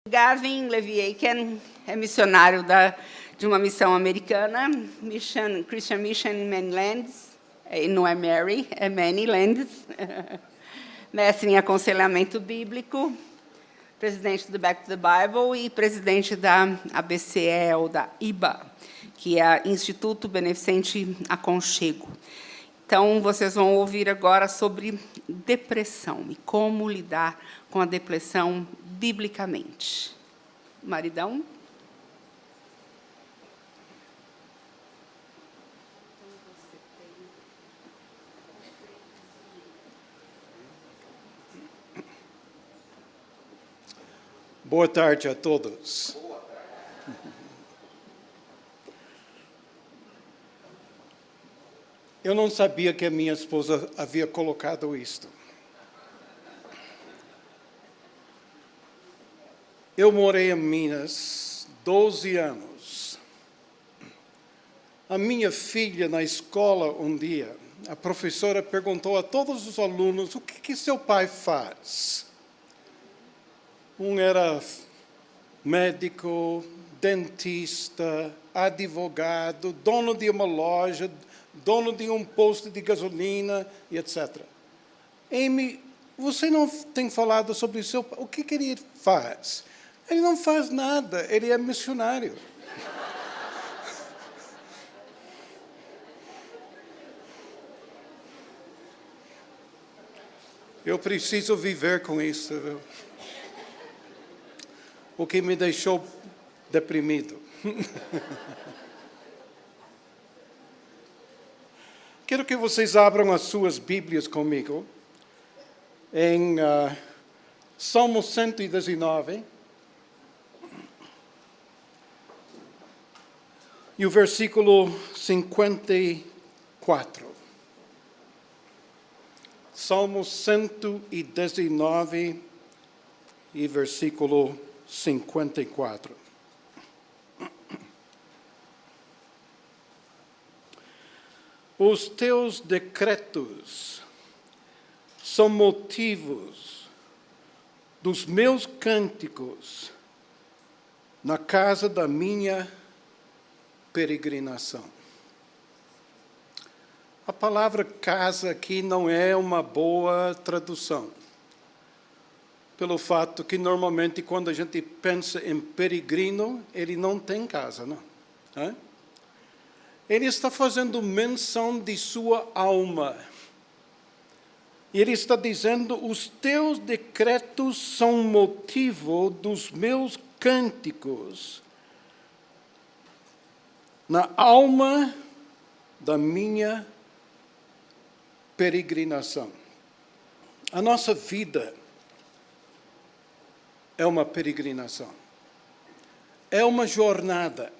Gavin Leviaken é missionário de uma missão americana, Christian Mission in Many Lands, não é Mary, é Many Lands, mestre em aconselhamento bíblico, presidente do Back to the Bible e presidente da ABCE, ou da IBA, que é Instituto Beneficente Aconchego. Então, vocês vão ouvir agora sobre depressão e como lidar com a depressão biblicamente. Maridão? Boa tarde a todos. Eu não sabia que a minha esposa havia colocado isto. Eu morei em Minas 12 anos. A minha filha, na escola, um dia, a professora perguntou a todos os alunos o que seu pai faz. Um era médico, dentista, advogado, dono de uma loja, dono de um posto de gasolina, e etc. Amy, você não tem falado sobre seu pai? O que ele faz? Ele não faz nada, ele é missionário. Eu preciso viver com isso, viu? O que me deixou deprimido. Quero que vocês abram as suas Bíblias comigo em Salmo 119 e o versículo 54. Salmo 119 e versículo 54. Os teus decretos são motivos dos meus cânticos na casa da minha peregrinação. A palavra casa aqui não é uma boa tradução, pelo fato que normalmente quando a gente pensa em peregrino, ele não tem casa, não é? Ele está fazendo menção de sua alma. Ele está dizendo, os teus decretos são motivo dos meus cânticos na alma da minha peregrinação. A nossa vida é uma peregrinação. É uma jornada.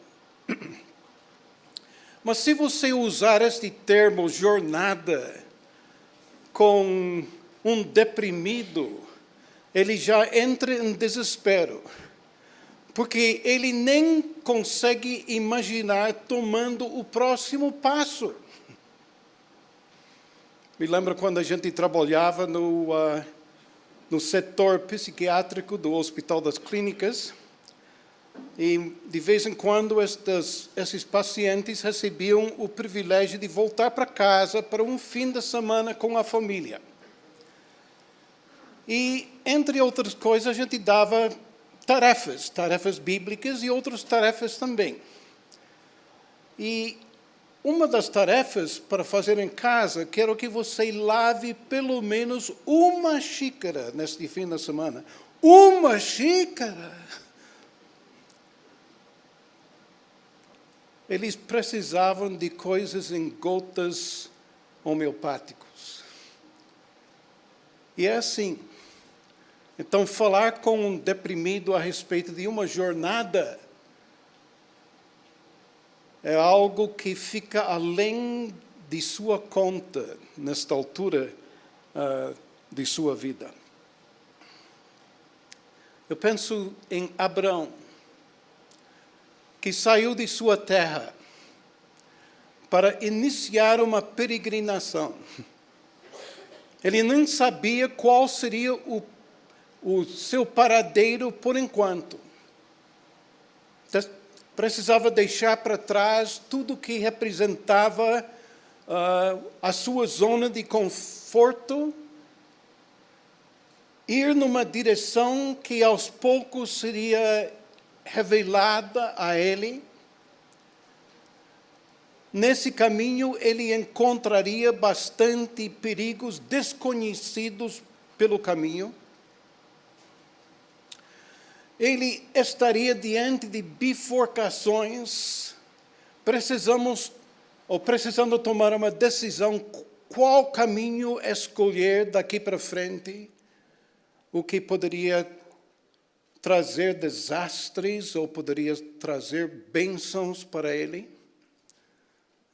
Mas se você usar este termo jornada com um deprimido, ele já entra em desespero, porque ele nem consegue imaginar tomando o próximo passo. Me lembro quando a gente trabalhava no setor psiquiátrico do Hospital das Clínicas, e de vez em quando esses pacientes recebiam o privilégio de voltar para casa para um fim de semana com a família. E, entre outras coisas, a gente dava tarefas bíblicas e outras tarefas também. E uma das tarefas para fazer em casa, quero que você lave pelo menos uma xícara neste fim de semana. Uma xícara! Eles precisavam de coisas em gotas homeopáticos. E é assim. Então, falar com um deprimido a respeito de uma jornada é algo que fica além de sua conta nesta altura de sua vida. Eu penso em Abraão, que saiu de sua terra para iniciar uma peregrinação. Ele nem sabia qual seria o o seu paradeiro por enquanto. Precisava deixar para trás tudo que representava a sua zona de conforto, ir numa direção que aos poucos seria revelada a ele. Nesse caminho, ele encontraria bastante perigos desconhecidos pelo caminho. Ele estaria diante de bifurcações. Precisando tomar uma decisão, qual caminho escolher daqui para frente, o que poderia trazer desastres ou poderia trazer bênçãos para ele.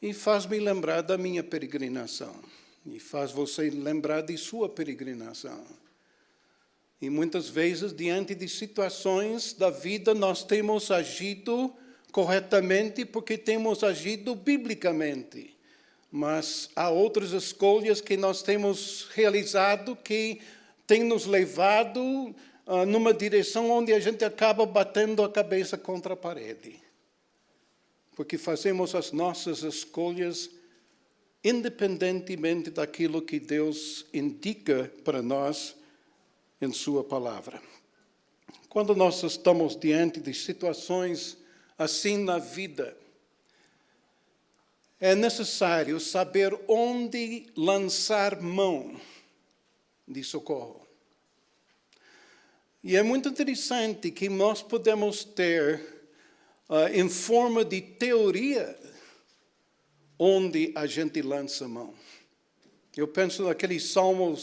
E faz-me lembrar da minha peregrinação. E faz você lembrar de sua peregrinação. E muitas vezes, diante de situações da vida, nós temos agido corretamente porque temos agido biblicamente. Mas há outras escolhas que nós temos realizado que têm nos levado numa direção onde a gente acaba batendo a cabeça contra a parede. Porque fazemos as nossas escolhas independentemente daquilo que Deus indica para nós em sua palavra. Quando nós estamos diante de situações assim na vida, é necessário saber onde lançar mão de socorro. E é muito interessante que nós podemos ter, em forma de teoria, onde a gente lança mão. Eu penso naquele Salmo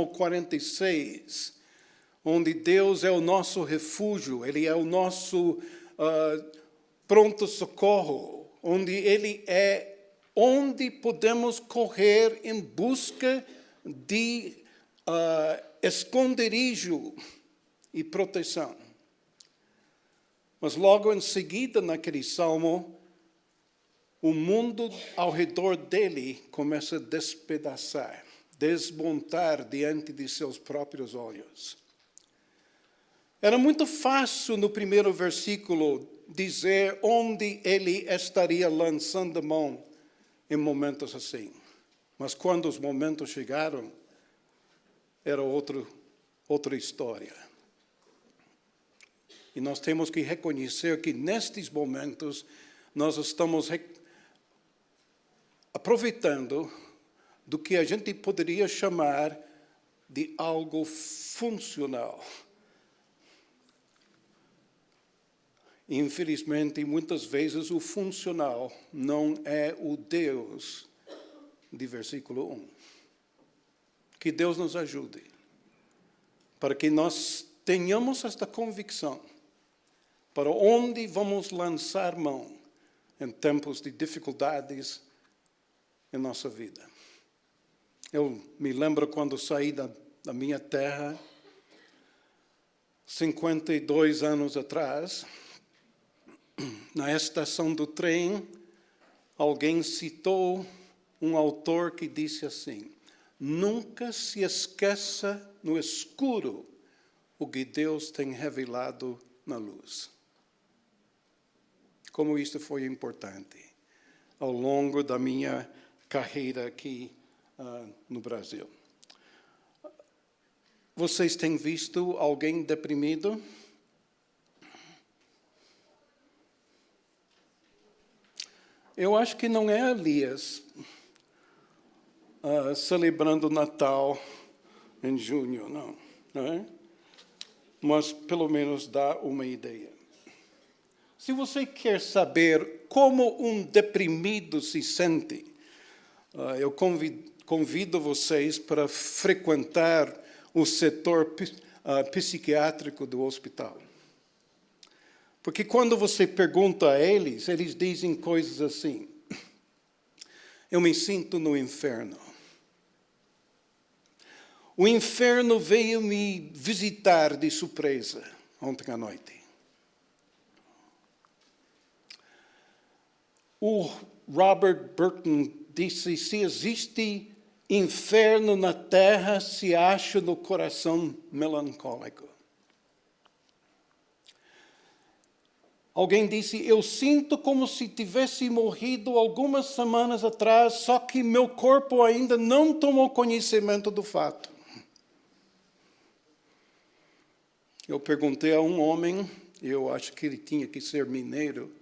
46, onde Deus é o nosso refúgio, Ele é o nosso pronto-socorro, onde podemos correr em busca de esconderijo e proteção. Mas logo em seguida, naquele salmo, o mundo ao redor dele começa a despedaçar, desmontar diante de seus próprios olhos. Era muito fácil, no primeiro versículo, dizer onde ele estaria lançando a mão em momentos assim. Mas quando os momentos chegaram, era outra história. E nós temos que reconhecer que nestes momentos nós estamos aproveitando do que a gente poderia chamar de algo funcional. Infelizmente, muitas vezes o funcional não é o Deus de versículo 1. Que Deus nos ajude, para que nós tenhamos esta convicção para onde vamos lançar mão em tempos de dificuldades em nossa vida. Eu me lembro quando saí da minha terra, 52 anos atrás, na estação do trem, alguém citou um autor que disse assim: nunca se esqueça no escuro o que Deus tem revelado na luz. Como isso foi importante ao longo da minha carreira aqui no Brasil. Vocês têm visto alguém deprimido? Eu acho que não é Elias celebrando o Natal em junho, não é? Mas pelo menos dá uma ideia. Se você quer saber como um deprimido se sente, eu convido vocês para frequentar o setor psiquiátrico do hospital. Porque quando você pergunta a eles dizem coisas assim: eu me sinto no inferno. O inferno veio me visitar de surpresa ontem à noite. O Robert Burton disse: se existe inferno na terra, se acha no coração melancólico. Alguém disse, eu sinto como se tivesse morrido algumas semanas atrás, só que meu corpo ainda não tomou conhecimento do fato. Eu perguntei a um homem, eu acho que ele tinha que ser mineiro,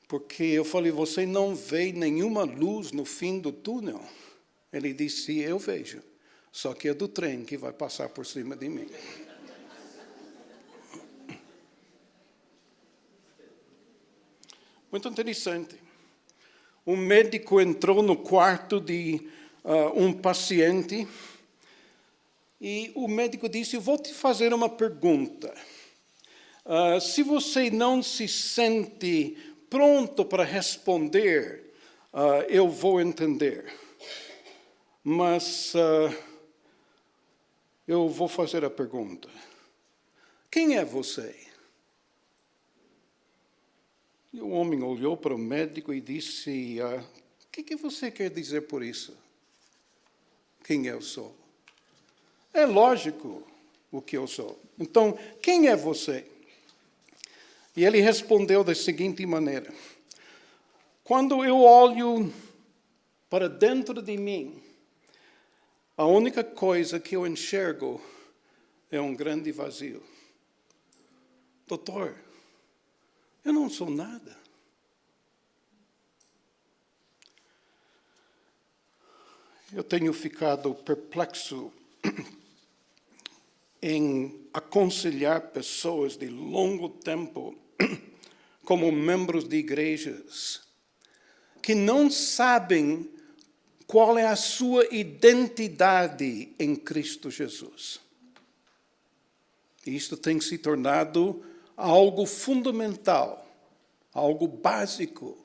porque eu falei, você não vê nenhuma luz no fim do túnel? Ele disse, eu vejo, só que é do trem que vai passar por cima de mim. Muito interessante. Um médico entrou no quarto de um paciente e o médico disse, eu vou te fazer uma pergunta. Se você não se sente pronto para responder, eu vou entender. Mas eu vou fazer a pergunta. Quem é você? E o homem olhou para o médico e disse, o que você quer dizer por isso? Quem eu sou? É lógico o que eu sou. Então, quem é você? E ele respondeu da seguinte maneira. Quando eu olho para dentro de mim, a única coisa que eu enxergo é um grande vazio. Doutor, eu não sou nada. Eu tenho ficado perplexo em aconselhar pessoas de longo tempo, como membros de igrejas, que não sabem qual é a sua identidade em Cristo Jesus. E isto tem se tornado algo fundamental, algo básico,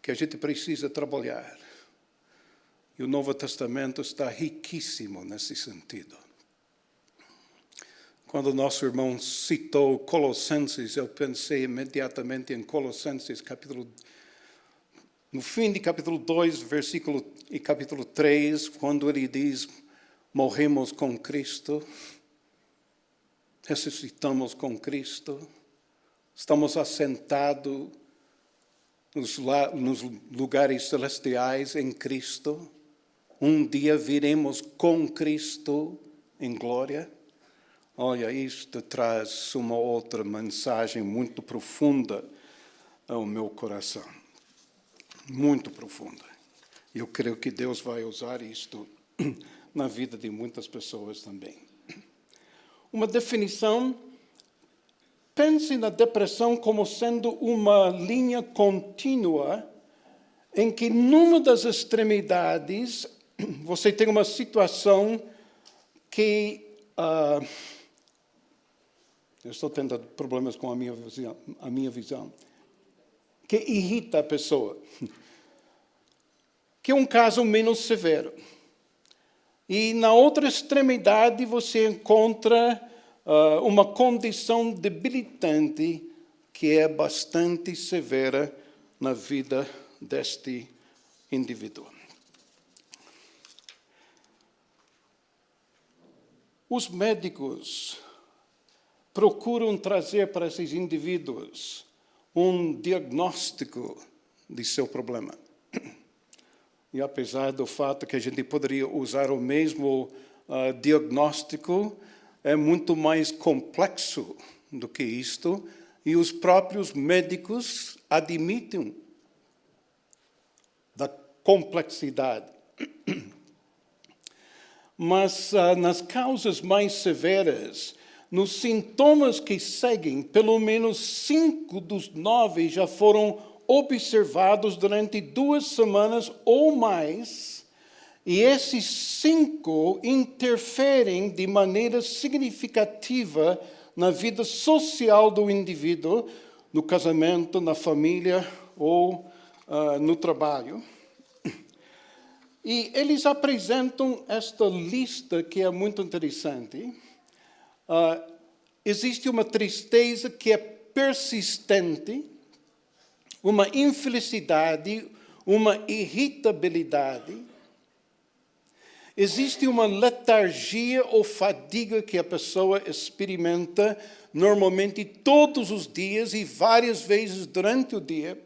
que a gente precisa trabalhar. E o Novo Testamento está riquíssimo nesse sentido. Quando o nosso irmão citou Colossenses, eu pensei imediatamente em Colossenses, no fim de capítulo 2, versículo e capítulo 3, quando ele diz, morremos com Cristo, ressuscitamos com Cristo, estamos assentados nos lugares celestiais em Cristo, um dia viremos com Cristo em glória. Olha, isto traz uma outra mensagem muito profunda ao meu coração. Muito profunda. Eu creio que Deus vai usar isto na vida de muitas pessoas também. Uma definição, pense na depressão como sendo uma linha contínua em que numa das extremidades você tem uma situação que... eu estou tendo problemas com a minha visão. Que irrita a pessoa. Que é um caso menos severo. E na outra extremidade você encontra uma condição debilitante que é bastante severa na vida deste indivíduo. Os médicos procuram trazer para esses indivíduos um diagnóstico de seu problema. E apesar do fato que a gente poderia usar o mesmo diagnóstico, é muito mais complexo do que isto, e os próprios médicos admitem da complexidade. Mas nas causas mais severas, nos sintomas que seguem, pelo menos 5 dos 9 já foram observados durante 2 semanas ou mais, e esses 5 interferem de maneira significativa na vida social do indivíduo, no casamento, na família ou no trabalho. E eles apresentam esta lista que é muito interessante. Existe uma tristeza que é persistente, uma infelicidade, uma irritabilidade. Existe uma letargia ou fadiga que a pessoa experimenta normalmente todos os dias e várias vezes durante o dia.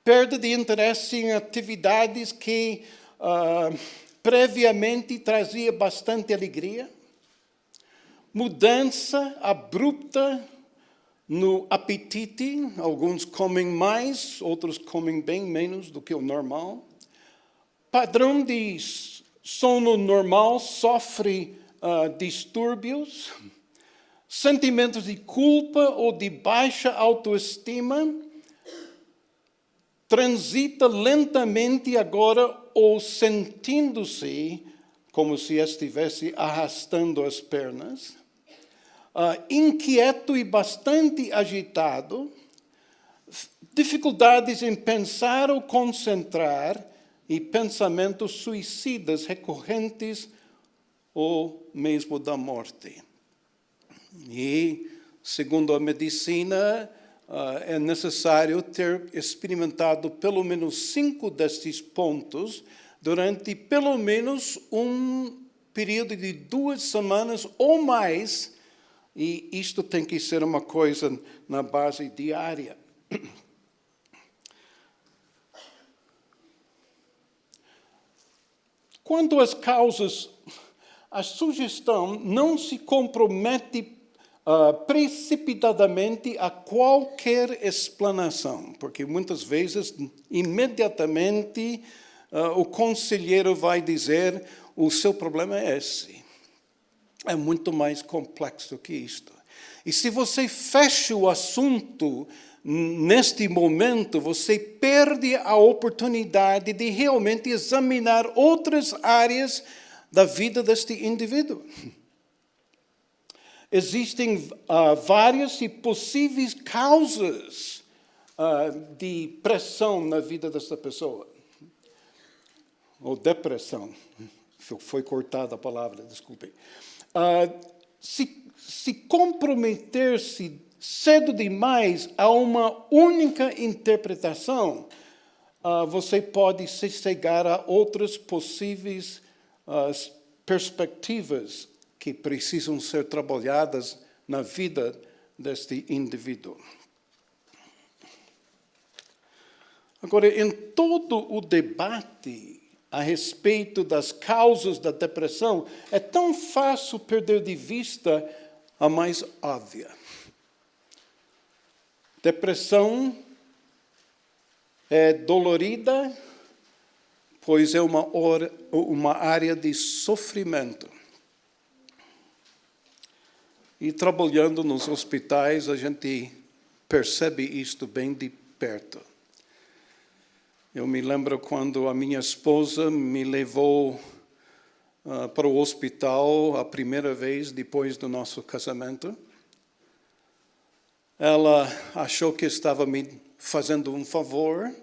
Perda de interesse em atividades que previamente trazia bastante alegria. Mudança abrupta no apetite. Alguns comem mais, outros comem bem menos do que o normal. Padrão de sono normal sofre distúrbios. Sentimentos de culpa ou de baixa autoestima. Transita lentamente agora ou sentindo-se como se estivesse arrastando as pernas. Inquieto e bastante agitado. Dificuldades em pensar ou concentrar. E pensamentos suicidas recorrentes ou mesmo da morte. E, segundo a medicina, é necessário ter experimentado pelo menos 5 destes pontos durante pelo menos um período de 2 semanas ou mais, e isto tem que ser uma coisa na base diária. Quanto às causas, a sugestão não se compromete precipitadamente a qualquer explanação, porque muitas vezes, imediatamente, o conselheiro vai dizer: o seu problema é esse. É muito mais complexo que isto. E se você fecha o assunto neste momento, você perde a oportunidade de realmente examinar outras áreas da vida deste indivíduo. Existem várias e possíveis causas de pressão na vida dessa pessoa. Ou depressão. Foi cortada a palavra, desculpem. Se comprometer-se cedo demais a uma única interpretação, você pode se cegar a outras possíveis perspectivas que precisam ser trabalhadas na vida deste indivíduo. Agora, em todo o debate a respeito das causas da depressão, é tão fácil perder de vista a mais óbvia. Depressão é dolorida, pois é uma área de sofrimento. E trabalhando nos hospitais, a gente percebe isto bem de perto. Eu me lembro quando a minha esposa me levou para o hospital a primeira vez depois do nosso casamento. Ela achou que estava me fazendo um favor.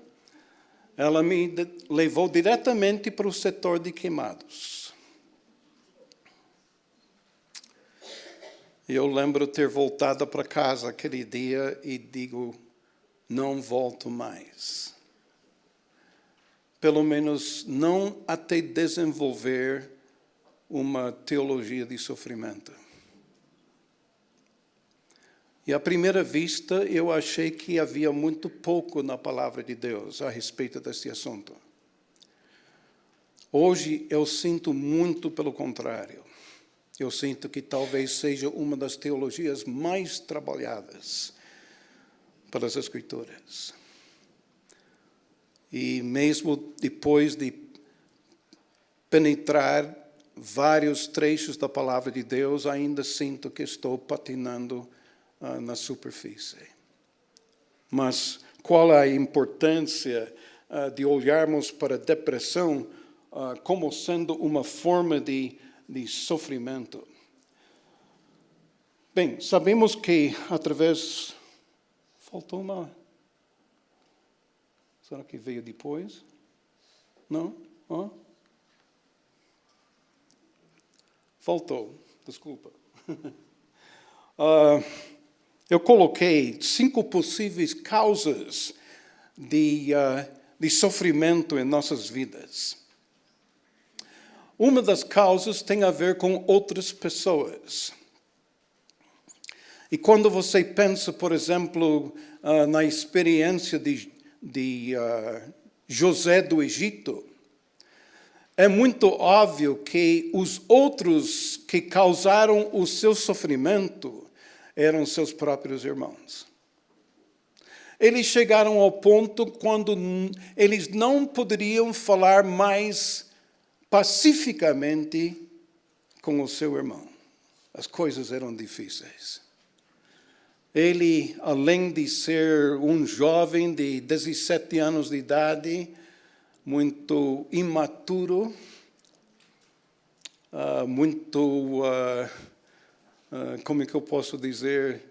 Ela me levou diretamente para o setor de queimados. Eu lembro ter voltado para casa aquele dia e digo: não volto mais. Pelo menos não até desenvolver uma teologia de sofrimento. E à primeira vista, eu achei que havia muito pouco na palavra de Deus a respeito desse assunto. Hoje, eu sinto muito pelo contrário. Eu sinto que talvez seja uma das teologias mais trabalhadas pelas Escrituras. E mesmo depois de penetrar vários trechos da palavra de Deus, ainda sinto que estou patinando na superfície. Mas qual a importância de olharmos para a depressão como sendo uma forma de sofrimento? Bem, sabemos que através... Faltou uma... Será que veio depois? Não? Faltou, desculpa. Eu coloquei 5 possíveis causas de sofrimento em nossas vidas. Uma das causas tem a ver com outras pessoas. E quando você pensa, por exemplo, na experiência de José do Egito, é muito óbvio que os outros que causaram o seu sofrimento eram seus próprios irmãos. Eles chegaram ao ponto quando eles não poderiam falar mais pacificamente com o seu irmão. As coisas eram difíceis. Ele, além de ser um jovem de 17 anos de idade, muito imaturo, como é que eu posso dizer,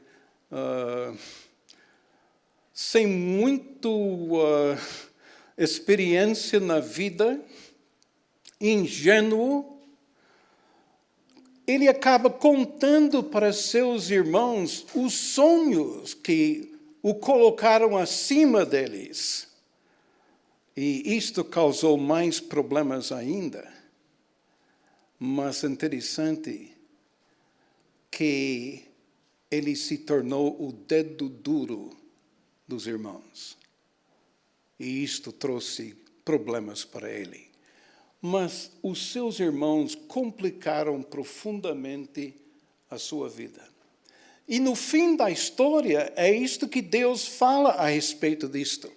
sem muito experiência na vida, ingênuo, ele acaba contando para seus irmãos os sonhos que o colocaram acima deles. E isto causou mais problemas ainda. Mas interessante que ele se tornou o dedo duro dos irmãos. E isto trouxe problemas para ele. Mas os seus irmãos complicaram profundamente a sua vida. E no fim da história, é isto que Deus fala a respeito disto.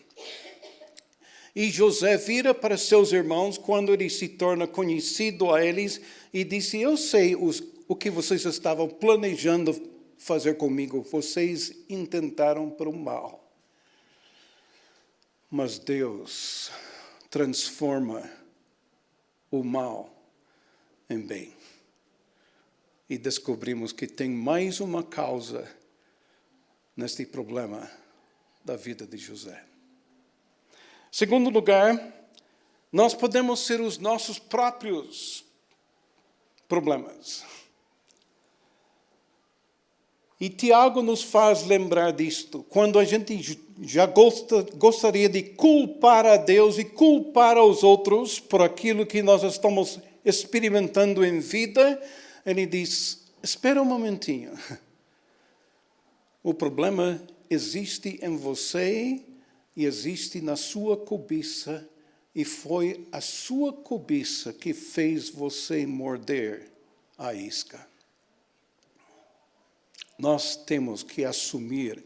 E José vira para seus irmãos quando ele se torna conhecido a eles e disse: eu sei o que vocês estavam planejando fazer comigo. Vocês intentaram para o mal. Mas Deus transforma o mal em bem. E descobrimos que tem mais uma causa neste problema da vida de José. Segundo lugar, nós podemos ser os nossos próprios problemas. E Tiago nos faz lembrar disto, quando a gente já gostaria de culpar a Deus e culpar aos outros por aquilo que nós estamos experimentando em vida, ele diz: espera um momentinho. O problema existe em você e existe na sua cobiça, e foi a sua cobiça que fez você morder a isca. Nós temos que assumir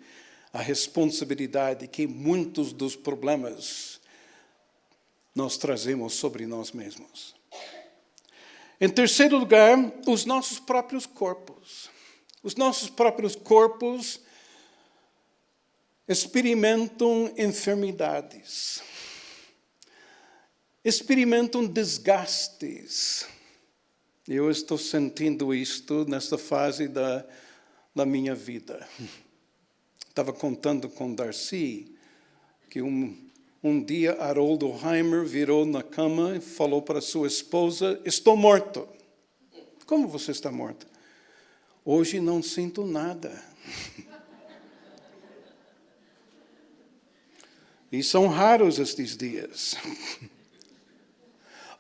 a responsabilidade que muitos dos problemas nós trazemos sobre nós mesmos. Em terceiro lugar, os nossos próprios corpos. Os nossos próprios corpos experimentam enfermidades, experimentam desgastes. Eu estou sentindo isto nesta fase da minha vida. Estava contando com Darcy que um dia Haroldo Heimer virou na cama e falou para sua esposa: estou morto. Como você está morta? Hoje não sinto nada. E são raros estes dias.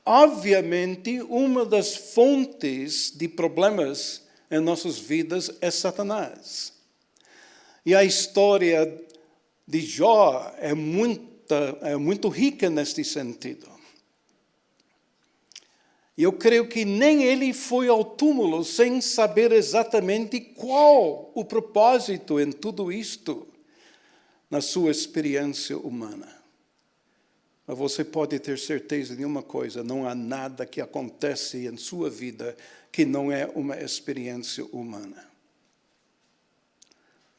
Obviamente, uma das fontes de problemas em nossas vidas é Satanás. E a história de Jó é muito rica neste sentido. E eu creio que nem ele foi ao túmulo sem saber exatamente qual o propósito em tudo isto na sua experiência humana. Mas você pode ter certeza de uma coisa: não há nada que acontece em sua vida que não é uma experiência humana.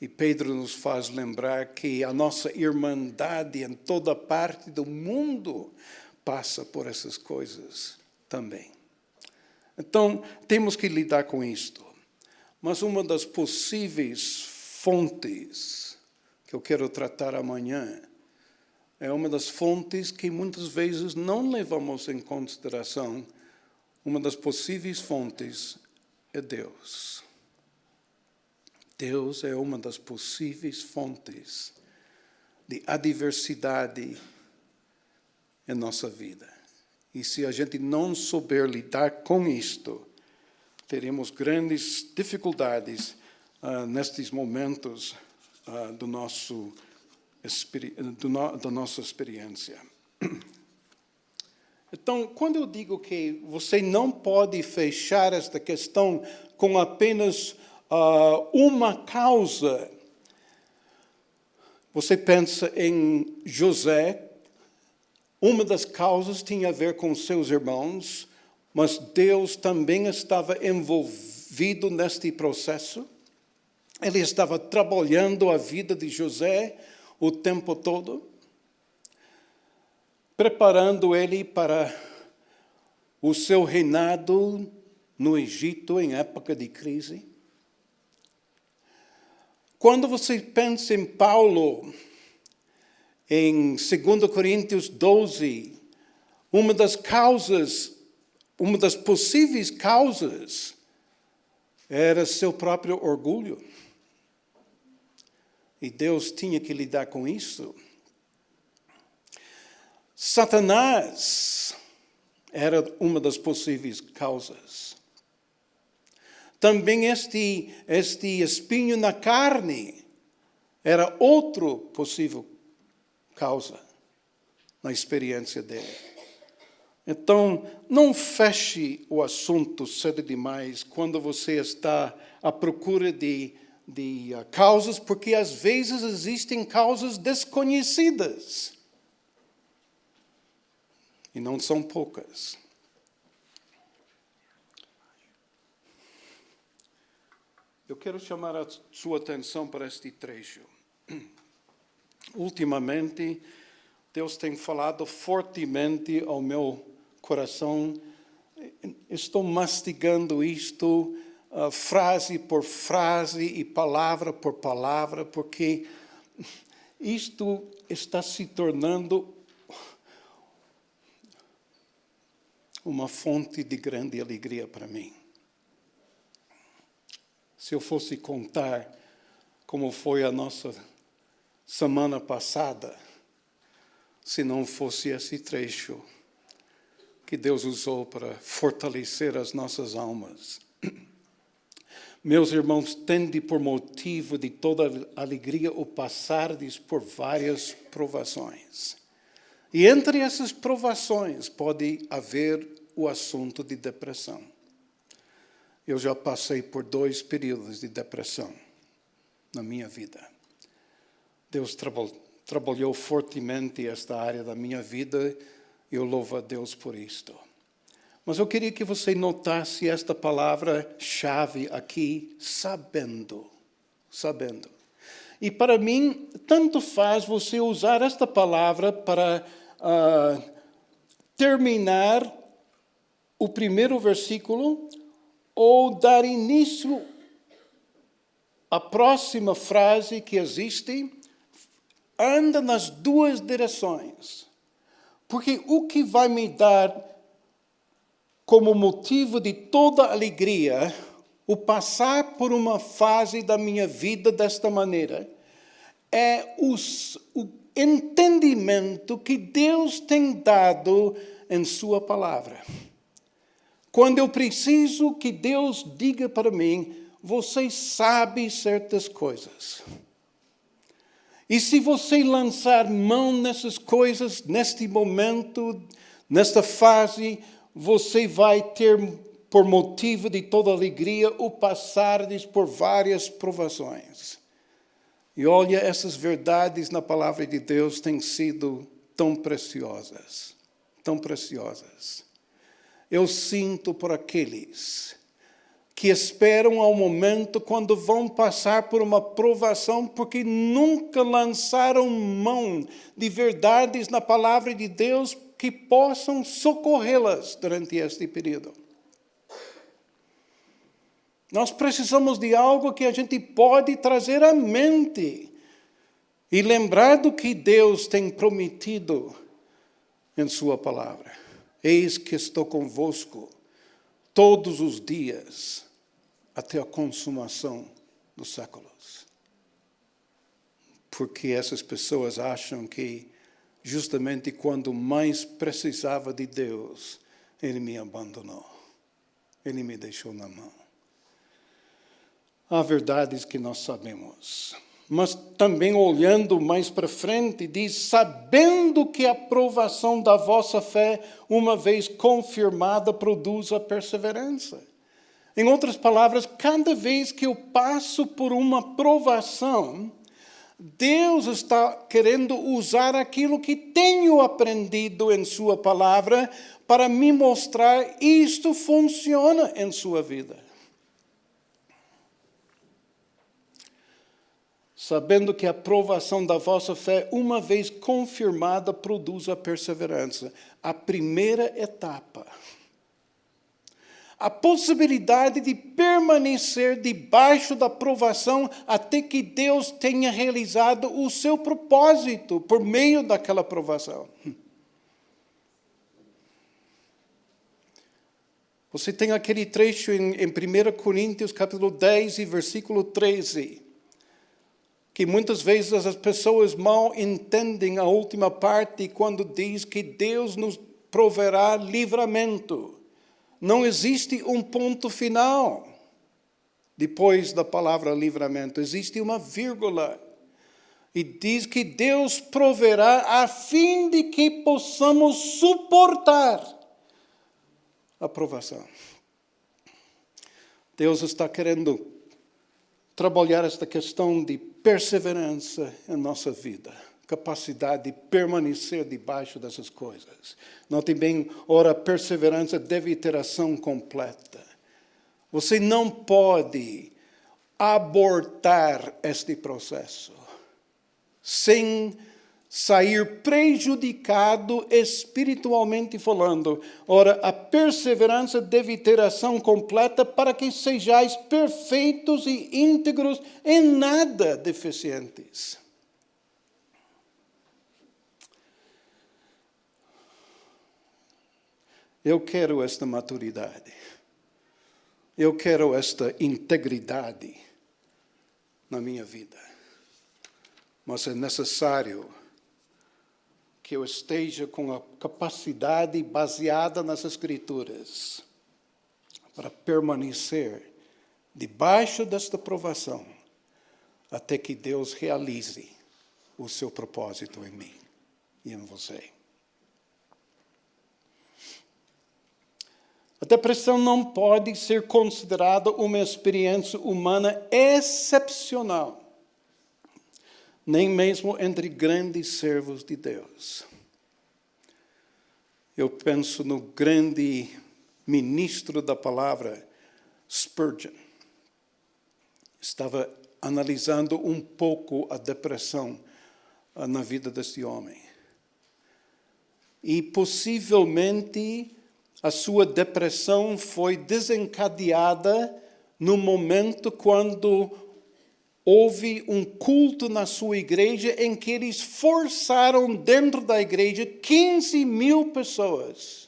E Pedro nos faz lembrar que a nossa irmandade em toda parte do mundo passa por essas coisas também. Então, temos que lidar com isto. Mas uma das possíveis fontes que eu quero tratar amanhã é uma das fontes que muitas vezes não levamos em consideração. Uma das possíveis fontes é Deus. Deus é uma das possíveis fontes de adversidade em nossa vida. E se a gente não souber lidar com isto, teremos grandes dificuldades nestes momentos da nossa experiência. Então, quando eu digo que você não pode fechar esta questão com apenas uma causa, você pensa em José, uma das causas tinha a ver com seus irmãos, mas Deus também estava envolvido neste processo. Ele estava trabalhando a vida de José o tempo todo, preparando ele para o seu reinado no Egito em época de crise. Quando você pensa em Paulo, em 2 Coríntios 12, uma das possíveis causas era seu próprio orgulho. E Deus tinha que lidar com isso. Satanás era uma das possíveis causas. Também este espinho na carne era outro possível causa na experiência dele. Então, não feche o assunto cedo demais quando você está à procura de causas, porque às vezes existem causas desconhecidas. E não são poucas. Eu quero chamar a sua atenção para este trecho. Ultimamente, Deus tem falado fortemente ao meu coração. Estou mastigando isto, frase por frase e palavra por palavra, porque isto está se tornando uma fonte de grande alegria para mim. Se eu fosse contar como foi a nossa semana passada, se não fosse esse trecho que Deus usou para fortalecer as nossas almas. Meus irmãos, tende por motivo de toda alegria o passardes por várias provações. E entre essas provações pode haver o assunto de depressão. Eu já passei por 2 períodos de depressão na minha vida. Deus trabalhou fortemente esta área da minha vida e eu louvo a Deus por isto. Mas eu queria que você notasse esta palavra-chave aqui, sabendo. Sabendo. E para mim, tanto faz você usar esta palavra para terminar o primeiro versículo ou dar início à próxima frase que existe, anda nas 2 direções. Porque o que vai me dar como motivo de toda alegria o passar por uma fase da minha vida desta maneira é o entendimento que Deus tem dado em sua palavra. Quando eu preciso que Deus diga para mim, você sabe certas coisas. E se você lançar mão nessas coisas, neste momento, nesta fase, você vai ter, por motivo de toda alegria, o passardes por várias provações. E olha, essas verdades na palavra de Deus têm sido tão preciosas, tão preciosas. Eu sinto por aqueles que esperam ao momento quando vão passar por uma provação, porque nunca lançaram mão de verdades na palavra de Deus que possam socorrê-las durante este período. Nós precisamos de algo que a gente pode trazer à mente e lembrar do que Deus tem prometido em sua palavra. Eis que estou convosco todos os dias até a consumação dos séculos. Porque essas pessoas acham que justamente quando mais precisava de Deus, Ele me abandonou. Ele me deixou na mão. Há verdades que nós sabemos. Mas também olhando mais para frente, diz, sabendo que a provação da vossa fé, uma vez confirmada, produz a perseverança. Em outras palavras, cada vez que eu passo por uma provação, Deus está querendo usar aquilo que tenho aprendido em sua palavra para me mostrar isto funciona em sua vida. Sabendo que a provação da vossa fé, uma vez confirmada, produz a perseverança. A primeira etapa. A possibilidade de permanecer debaixo da provação até que Deus tenha realizado o seu propósito por meio daquela provação. Você tem aquele trecho em 1 Coríntios, capítulo 10, e versículo 13, que muitas vezes as pessoas mal entendem a última parte quando diz que Deus nos proverá livramento. Não existe um ponto final depois da palavra livramento. Existe uma vírgula. E diz que Deus proverá a fim de que possamos suportar a provação. Deus está querendo trabalhar esta questão de perseverança em nossa vida. Capacidade de permanecer debaixo dessas coisas. Note bem, ora, perseverança deve ter ação completa. Você não pode abortar este processo sem sair prejudicado espiritualmente falando. Ora, a perseverança deve ter ação completa para que sejais perfeitos e íntegros, em nada deficientes. Eu quero esta maturidade. Eu quero esta integridade na minha vida. Mas é necessário que eu esteja com a capacidade baseada nas Escrituras para permanecer debaixo desta provação até que Deus realize o seu propósito em mim e em você. A depressão não pode ser considerada uma experiência humana excepcional, nem mesmo entre grandes servos de Deus. Eu penso no grande ministro da palavra, Spurgeon. Estava analisando um pouco a depressão na vida deste homem. E possivelmente a sua depressão foi desencadeada no momento quando houve um culto na sua igreja em que eles forçaram dentro da igreja 15 mil pessoas.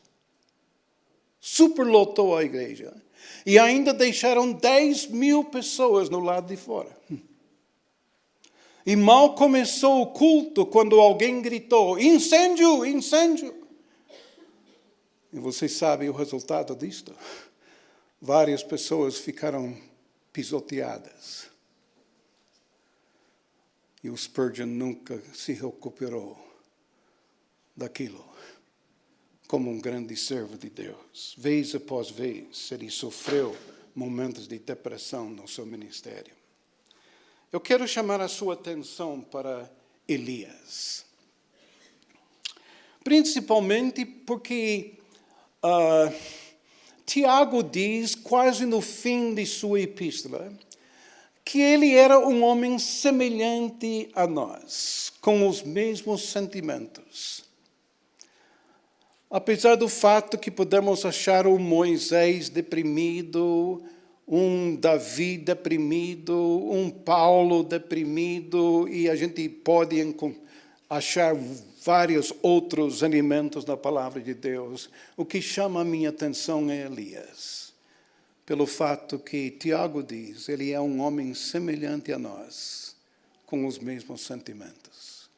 Superlotou a igreja. E ainda deixaram 10 mil pessoas no lado de fora. E mal começou o culto quando alguém gritou, incêndio, incêndio. E vocês sabem o resultado disto? Várias pessoas ficaram pisoteadas. E o Spurgeon nunca se recuperou daquilo como um grande servo de Deus. Vez após vez, ele sofreu momentos de depressão no seu ministério. Eu quero chamar a sua atenção para Elias. Principalmente porque Tiago diz, quase no fim de sua epístola, que ele era um homem semelhante a nós, com os mesmos sentimentos. Apesar do fato que podemos achar um Moisés deprimido, um Davi deprimido, um Paulo deprimido, e a gente pode achar vários outros elementos na palavra de Deus. O que chama a minha atenção é Elias. Pelo fato que Tiago diz, ele é um homem semelhante a nós, com os mesmos sentimentos.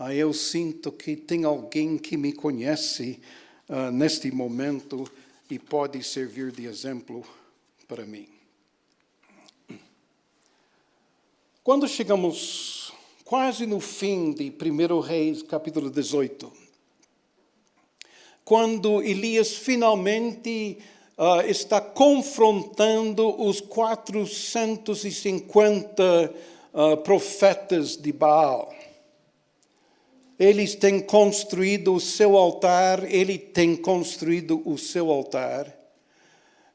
Eu sinto que tem alguém que me conhece neste momento e pode servir de exemplo para mim. Quando chegamos quase no fim de 1 Reis, capítulo 18, quando Elias finalmente está confrontando os 450 profetas de Baal. Eles têm construído o seu altar, ele tem construído o seu altar.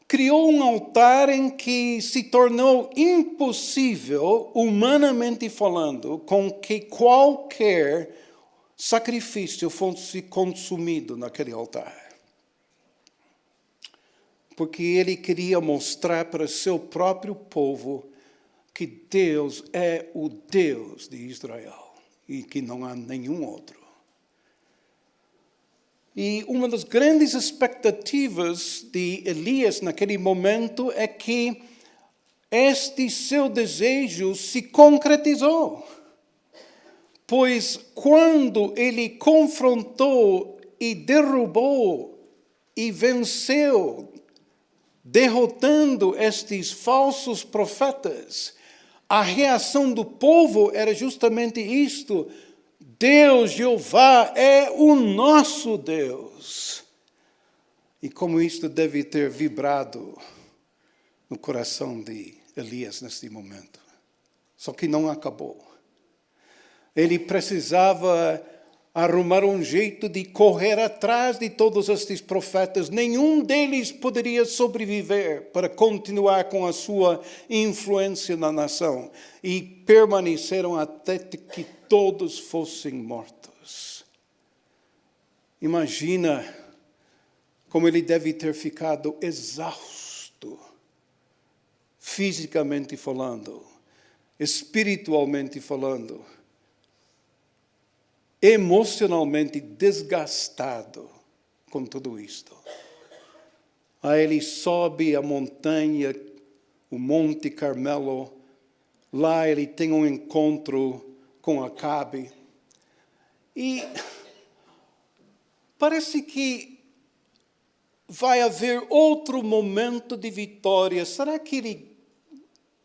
Criou um altar em que se tornou impossível, humanamente falando, com que qualquer sacrifício fosse consumido naquele altar. Porque ele queria mostrar para seu próprio povo que Deus é o Deus de Israel e que não há nenhum outro. E uma das grandes expectativas de Elias naquele momento é que este seu desejo se concretizou. Pois quando ele confrontou e derrubou e venceu, derrotando estes falsos profetas, a reação do povo era justamente isto: Deus, Jeová, é o nosso Deus. E como isto deve ter vibrado no coração de Elias neste momento. Só que não acabou. Ele precisava arrumar um jeito de correr atrás de todos estes profetas. Nenhum deles poderia sobreviver para continuar com a sua influência na nação. E permaneceram até que todos fossem mortos. Imagina como ele deve ter ficado exausto, fisicamente falando, espiritualmente falando, emocionalmente desgastado com tudo isto. Aí ele sobe a montanha, o Monte Carmelo. Lá ele tem um encontro com Acabe. E parece que vai haver outro momento de vitória. Será que ele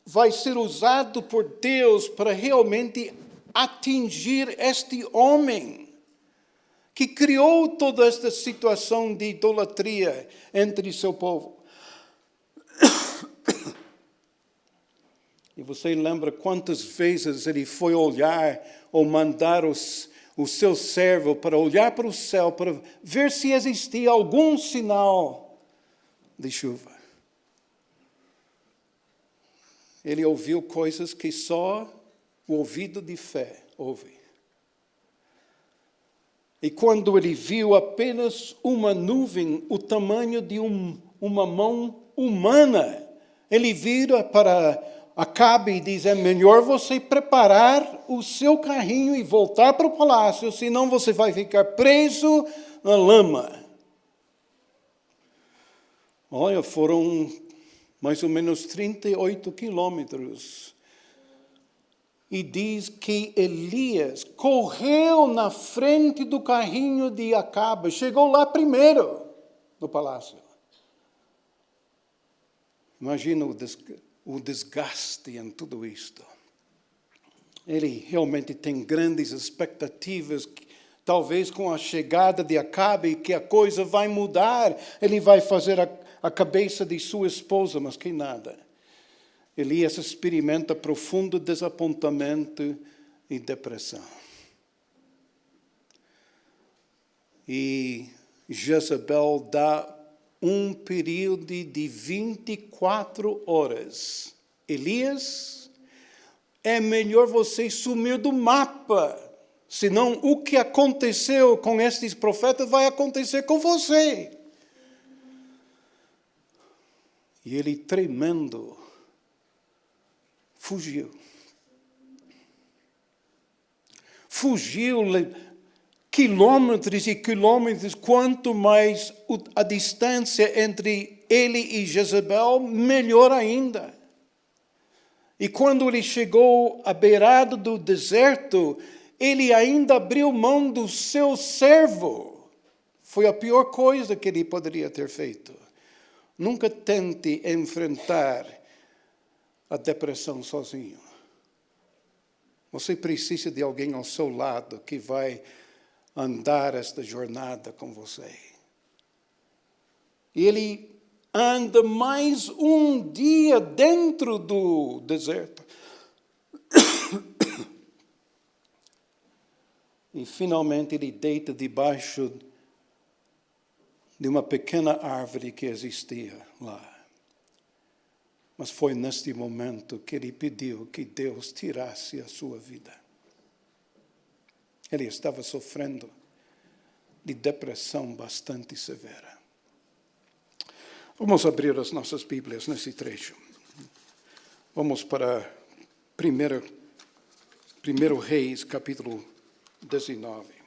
vai ser usado por Deus para realmente atingir este homem que criou toda esta situação de idolatria entre seu povo? E você lembra quantas vezes ele foi olhar ou mandar o seu servo para olhar para o céu para ver se existia algum sinal de chuva? Ele ouviu coisas que só o ouvido de fé ouve. E quando ele viu apenas uma nuvem, o tamanho de uma mão humana, ele vira para Acabe e diz: é melhor você preparar o seu carrinho e voltar para o palácio, senão você vai ficar preso na lama. Olha, foram mais ou menos 38 quilômetros. E diz que Elias correu na frente do carrinho de Acabe, chegou lá primeiro no palácio. Imagina o desgaste em tudo isto. Ele realmente tem grandes expectativas, talvez com a chegada de Acabe, que a coisa vai mudar, ele vai fazer a cabeça de sua esposa, mas que nada. Elias experimenta profundo desapontamento e depressão. E Jezabel dá um período de 24 horas. Elias, é melhor você sumir do mapa, senão o que aconteceu com estes profetas vai acontecer com você. E ele, tremendo, fugiu. Fugiu quilômetros e quilômetros. Quanto mais a distância entre ele e Jezabel, melhor ainda. E quando ele chegou à beirada do deserto, ele ainda abriu mão do seu servo. Foi a pior coisa que ele poderia ter feito. Nunca tente enfrentar a depressão sozinho. Você precisa de alguém ao seu lado que vai andar esta jornada com você. E ele anda mais um dia dentro do deserto. E finalmente ele deita debaixo de uma pequena árvore que existia lá. Mas foi neste momento que ele pediu que Deus tirasse a sua vida. Ele estava sofrendo de depressão bastante severa. Vamos abrir as nossas Bíblias nesse trecho. Vamos para 1 Reis, capítulo 19.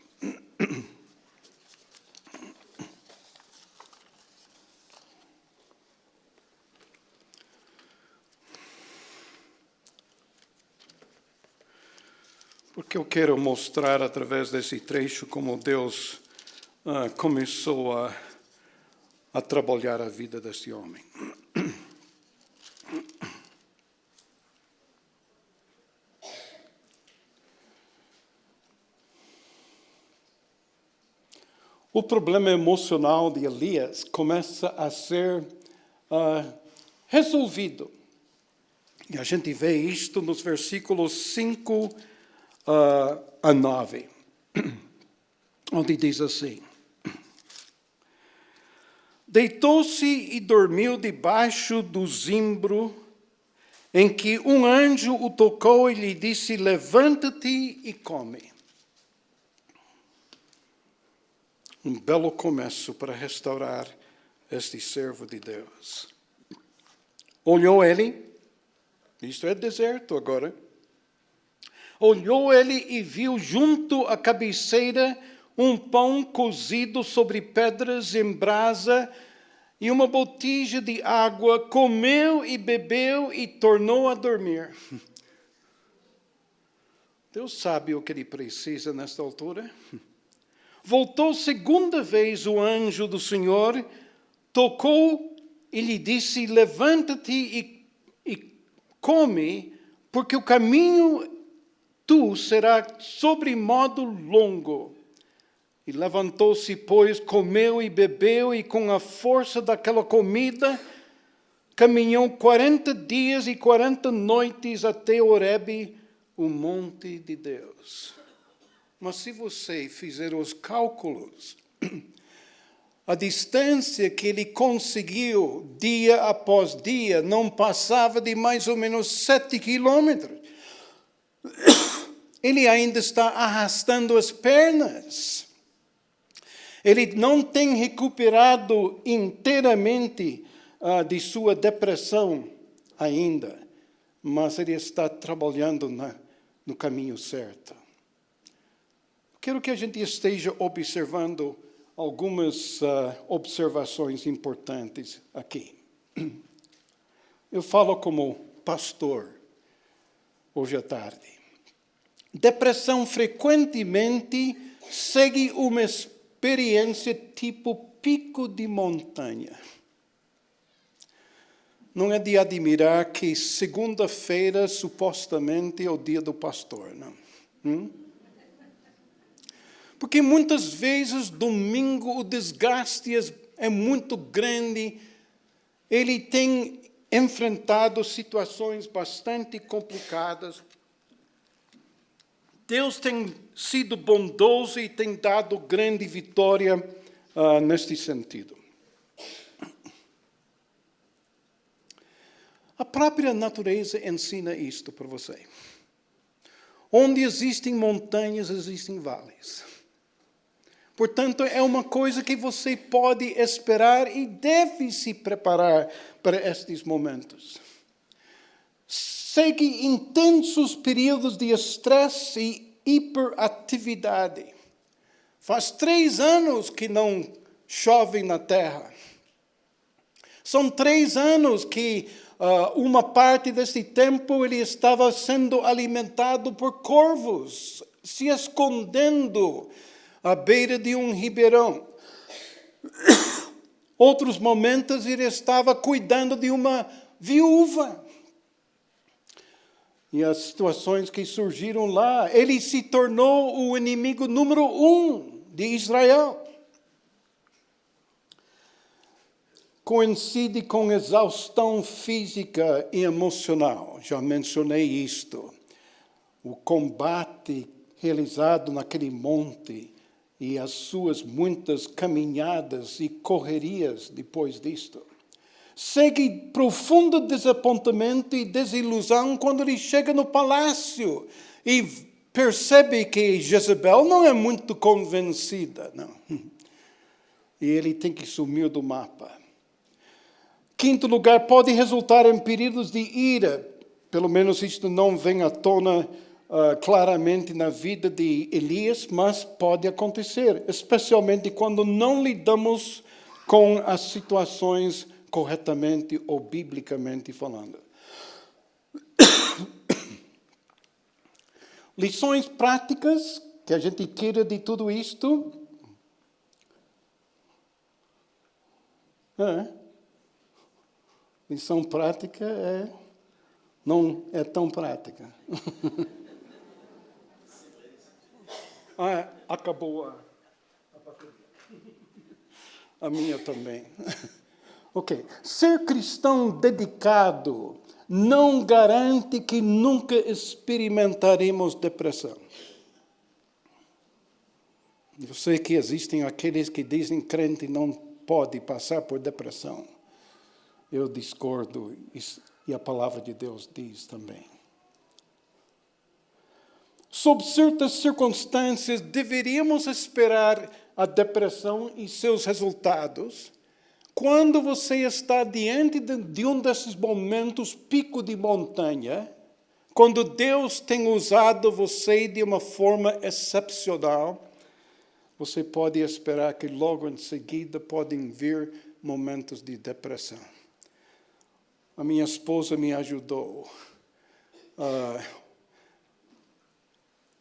Porque eu quero mostrar através desse trecho como Deus começou a trabalhar a vida deste homem. O problema emocional de Elias começa a ser resolvido. E a gente vê isto nos versículos 5 a 9, onde diz assim: deitou-se e dormiu debaixo do zimbro, em que um anjo o tocou e lhe disse: levanta-te e come. Um belo começo para restaurar este servo de Deus. Olhou ele, isto é deserto agora. Olhou ele e viu junto à cabeceira um pão cozido sobre pedras em brasa e uma botija de água. Comeu e bebeu e tornou a dormir. Deus sabe o que ele precisa nesta altura. Voltou segunda vez o anjo do Senhor, tocou e lhe disse: levanta-te e come, porque o caminho tu será sobremodo longo. E levantou-se, pois, comeu e bebeu, e com a força daquela comida, caminhou 40 dias e 40 noites até Horebe, o monte de Deus. Mas se você fizer os cálculos, a distância que ele conseguiu dia após dia não passava de mais ou menos 7 quilômetros. Ele ainda está arrastando as pernas. Ele não tem recuperado inteiramente de sua depressão ainda, mas ele está trabalhando no caminho certo. Quero que a gente esteja observando algumas observações importantes aqui. Eu falo como pastor hoje à tarde. Depressão frequentemente segue uma experiência tipo pico de montanha. Não é de admirar que segunda-feira supostamente é o dia do pastor, não? Porque muitas vezes, domingo, o desgaste é muito grande. Ele tem enfrentado situações bastante complicadas. Deus tem sido bondoso e tem dado grande vitória neste sentido. A própria natureza ensina isto para você. Onde existem montanhas, existem vales. Portanto, é uma coisa que você pode esperar e deve se preparar para estes momentos. Segue intensos períodos de estresse e hiperatividade. Faz 3 anos que não chove na terra. São 3 anos que uma parte desse tempo ele estava sendo alimentado por corvos se escondendo à beira de um ribeirão. Outros momentos ele estava cuidando de uma viúva. E as situações que surgiram lá, ele se tornou o inimigo número 1 de Israel. Coincide com exaustão física e emocional. Já mencionei isto. O combate realizado naquele monte e as suas muitas caminhadas e correrias depois disto. Segue profundo desapontamento e desilusão quando ele chega no palácio e percebe que Jezebel não é muito convencida, não. E ele tem que sumir do mapa. Quinto lugar, pode resultar em períodos de ira. Pelo menos isto não vem à tona claramente na vida de Elias, mas pode acontecer, especialmente quando não lidamos com as situações corretamente ou biblicamente falando. Lições práticas que a gente tira de tudo isto. Lição prática não é tão prática. Acabou a bateria. A minha também. Ok. Ser cristão dedicado não garante que nunca experimentaremos depressão. Eu sei que existem aqueles que dizem que crente não pode passar por depressão. Eu discordo, e a palavra de Deus diz também. Sob certas circunstâncias, deveríamos esperar a depressão e seus resultados quando você está diante de um desses momentos pico de montanha, quando Deus tem usado você de uma forma excepcional, você pode esperar que logo em seguida podem vir momentos de depressão. A minha esposa me ajudou a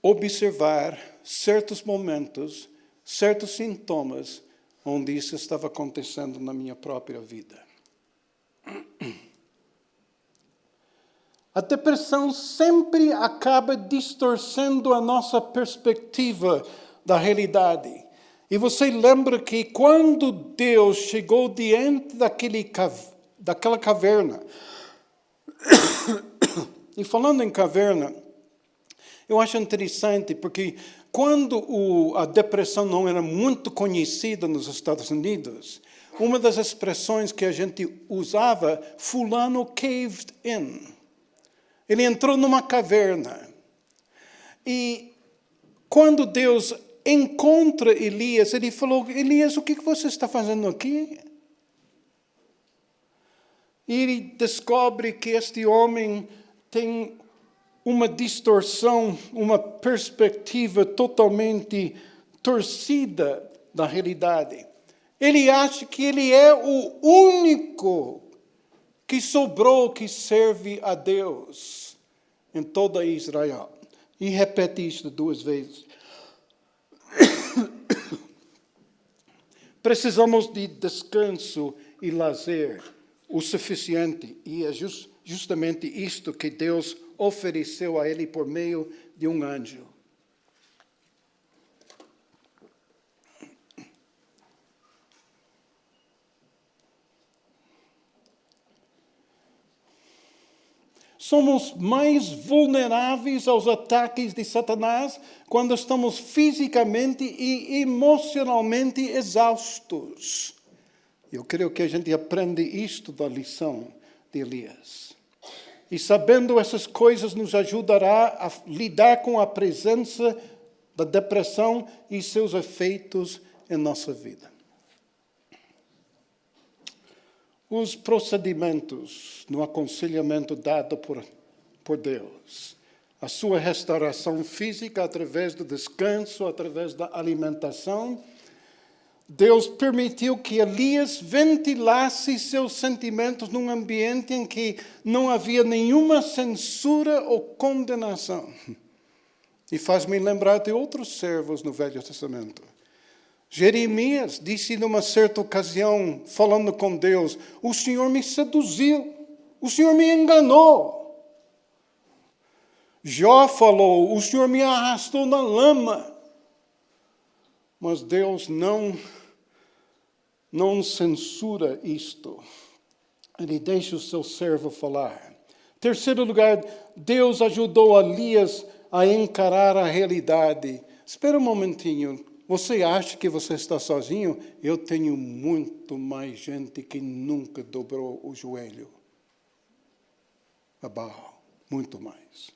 observar certos momentos, certos sintomas, onde isso estava acontecendo na minha própria vida. A depressão sempre acaba distorcendo a nossa perspectiva da realidade. E você lembra que quando Deus chegou diante daquela caverna, e falando em caverna, eu acho interessante porque quando a depressão não era muito conhecida nos Estados Unidos, uma das expressões que a gente usava, fulano caved in. Ele entrou numa caverna. E quando Deus encontra Elias, ele falou, Elias, o que você está fazendo aqui? E ele descobre que este homem tem uma distorção, uma perspectiva totalmente torcida da realidade. Ele acha que ele é o único que sobrou que serve a Deus em toda Israel. E repete isto 2 vezes. Precisamos de descanso e lazer o suficiente. E é justamente isto que Deus ofereceu a ele por meio de um anjo. Somos mais vulneráveis aos ataques de Satanás quando estamos fisicamente e emocionalmente exaustos. Eu creio que a gente aprende isto da lição de Elias. E sabendo essas coisas nos ajudará a lidar com a presença da depressão e seus efeitos em nossa vida. Os procedimentos no aconselhamento dado por Deus. A sua restauração física através do descanso, através da alimentação. Deus permitiu que Elias ventilasse seus sentimentos num ambiente em que não havia nenhuma censura ou condenação. E faz-me lembrar de outros servos no Velho Testamento. Jeremias disse numa certa ocasião, falando com Deus, o Senhor me seduziu, o Senhor me enganou. Jó falou, o Senhor me arrastou na lama. Mas Deus não censura isto. Ele deixa o seu servo falar. Terceiro lugar, Deus ajudou Elias a encarar a realidade. Espera um momentinho. Você acha que você está sozinho? Eu tenho muito mais gente que nunca dobrou o joelho a Baal. Muito mais.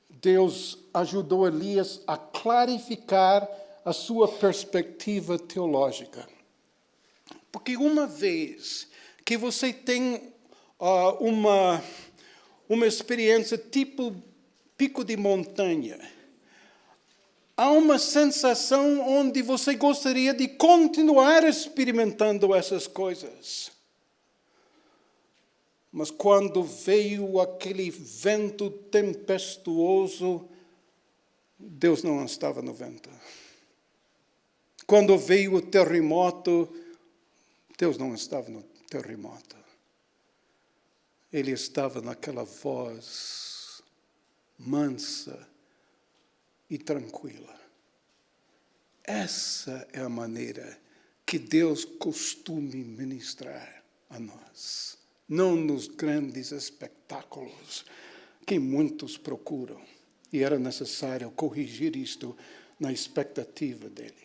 Deus ajudou Elias a clarificar a sua perspectiva teológica. Porque uma vez que você tem uma experiência tipo pico de montanha, há uma sensação onde você gostaria de continuar experimentando essas coisas. Mas quando veio aquele vento tempestuoso, Deus não estava no vento. Quando veio o terremoto, Deus não estava no terremoto. Ele estava naquela voz mansa e tranquila. Essa é a maneira que Deus costuma ministrar a nós. Não nos grandes espetáculos que muitos procuram. E era necessário corrigir isto na expectativa dele.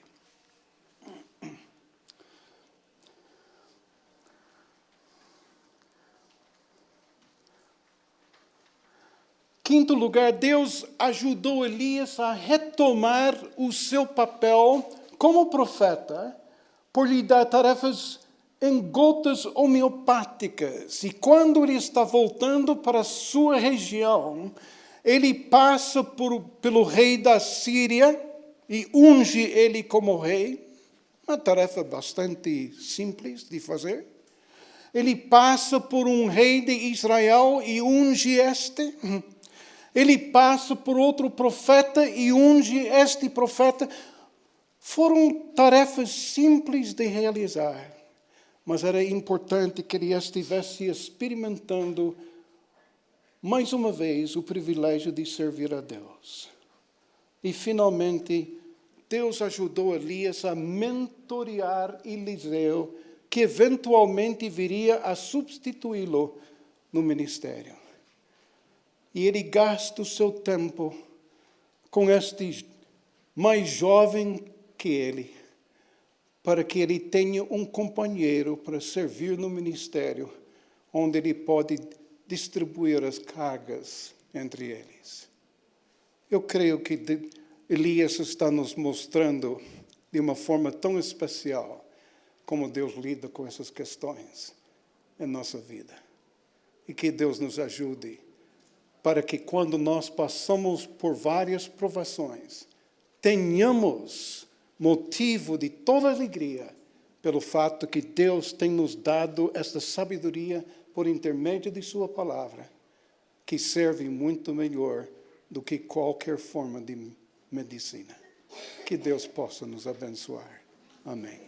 Quinto lugar, Deus ajudou Elias a retomar o seu papel como profeta, por lhe dar tarefas em gotas homeopáticas. E quando ele está voltando para a sua região, ele passa pelo rei da Síria e unge ele como rei. Uma tarefa bastante simples de fazer. Ele passa por um rei de Israel e unge este. Ele passa por outro profeta e unge este profeta. Foram tarefas simples de realizar, mas era importante que ele estivesse experimentando, mais uma vez, o privilégio de servir a Deus. E, finalmente, Deus ajudou Elias a mentorear Eliseu, que eventualmente viria a substituí-lo no ministério. E ele gasta o seu tempo com este mais jovem que ele, para que ele tenha um companheiro para servir no ministério, onde ele pode distribuir as cargas entre eles. Eu creio que Elias está nos mostrando de uma forma tão especial como Deus lida com essas questões em nossa vida. E que Deus nos ajude para que quando nós passamos por várias provações, tenhamos motivo de toda alegria pelo fato que Deus tem nos dado esta sabedoria por intermédio de sua palavra, que serve muito melhor do que qualquer forma de medicina. Que Deus possa nos abençoar. Amém.